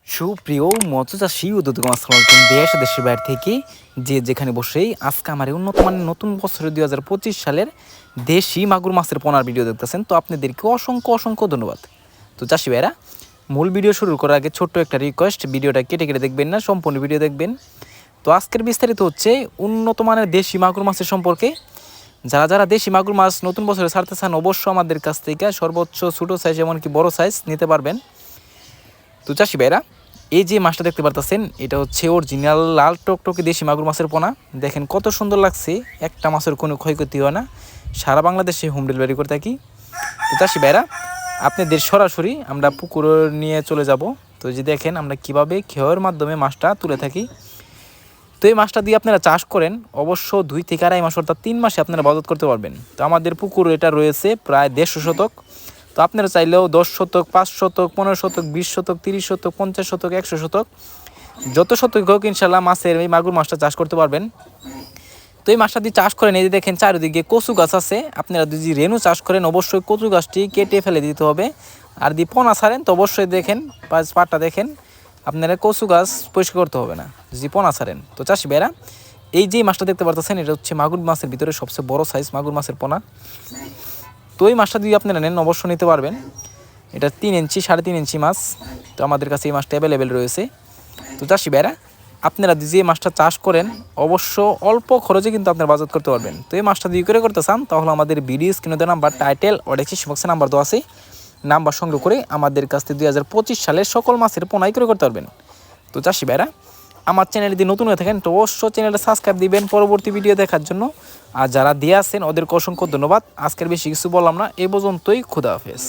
সুপ্রিয় মৎস্য চাষী উদ্যোগ আসসালামাইকুম দেশ দেশের বাইরে থেকে যে যেখানে বসেই আজকে আমার এই উন্নত মানের নতুন বছরের 2025 সালের দেশি মাগুর মাছের পোনার ভিডিও দেখতেছেন। তো আপনাদেরকে অসংখ্য অসংখ্য ধন্যবাদ। তো চাষি ভাইরা, মূল ভিডিও শুরু করার আগে ছোট্ট একটা রিকোয়েস্ট, ভিডিওটা কেটে কেটে দেখবেন না, সম্পূর্ণ ভিডিও দেখবেন। তো আজকের বিস্তারিত হচ্ছে উন্নত মানের দেশি মাগুর মাছের সম্পর্কে। যারা যারা দেশি মাগুর মাছ নতুন বছরে ছাড়তে চান অবশ্যই আমাদের কাছ থেকে সর্বোচ্চ ছোটো সাইজ এমনকি বড় সাইজ নিতে পারবেন। তো চাষি ভাইরা, এই যে মাছটা দেখতে পারতেছেন এটা হচ্ছে অরিজিনাল লাল টকটকে দেশি মাগুর মাছের পোনা। দেখেন কত সুন্দর লাগছে, একটা মাছের কোনো ক্ষয়ক্ষতি হয় না। সারা বাংলাদেশে হোম ডেলিভারি করে থাকি। তো চাষি ভাইরা, আপনাদের সরাসরি আমরা পুকুর নিয়ে চলে যাব। তো যে দেখেন আমরা কিভাবে খেয়ের মাধ্যমে মাছটা তুলে থাকি। তো এই মাছটা দিয়ে আপনারা চাষ করেন অবশ্য 2 থেকে 2.5 মাস অর্থাৎ 3 মাসে আপনারা বাজার করতে পারবেন। তো আমাদের পুকুর এটা রয়েছে প্রায় 150 শতক। তো আপনারা চাইলেও 10 শতক, 5 শতক, 15 শতক, 20 শতক, 30 শতক, 50 শতক, 100 শতক, যত শতক হোক ইনশাল্লাহ মাছের এই মাগুর মাছটা চাষ করতে পারবেন। তো এই মাছটা দিয়ে চাষ করেন, এই যে দেখেন চারিদিকে কচু গাছ আছে। আপনারা যদি রেনু চাষ করেন অবশ্যই কচু গাছটি কেটে ফেলে দিতে হবে। আর যদি পোনা ছাড়েন তো অবশ্যই দেখেন পাটটা দেখেন, আপনারা কচু গাছ পরিষ্কার করতে হবে না যদি পোনা ছাড়েন। তো চাষি ভাইরা, এই যে মাছটা দেখতে পারতেছেন এটা হচ্ছে মাগুর মাছের ভিতরে সবচেয়ে বড় সাইজ মাগুর মাছের পোনা। তো এই মাছটা যদি আপনারা নেন অবশ্যই নিতে পারবেন। এটা 3 ইঞ্চি 3.5 ইঞ্চি মাছ। তো আমাদের কাছে এই মাছটা অ্যাভেলেবেল রয়েছে। তো চাষি ভাইরা, আপনারা যে মাছটা চাষ করেন অবশ্য অল্প খরচে কিন্তু আপনারা বাজার করতে পারবেন। তো এই মাছটা যদি করতে চান তাহলে আমাদের ভিডিও স্ক্রিনে দেওয়া নাম্বার, টাইটেল ও ডেসক্রিপশন বক্সে নাম্বার দেওয়া আছে, নাম্বার সংগ্রহ করে আমাদের কাছ থেকে 2025 সালের সকল মাছের পোনাই করতে পারবেন। তো চাষি ভাইরা, আমার চ্যানেল যদি নতুন হয়ে থাকেন তো অবশ্যই চ্যানেলটা সাবস্ক্রাইব দিবেন পরবর্তী ভিডিও দেখার জন্য। আর যারা দিয়ে আসেন ওদেরকে অসংখ্য ধন্যবাদ। আজকের বেশি কিছু বললাম না, এই পর্যন্তই। খুদা হাফেজ।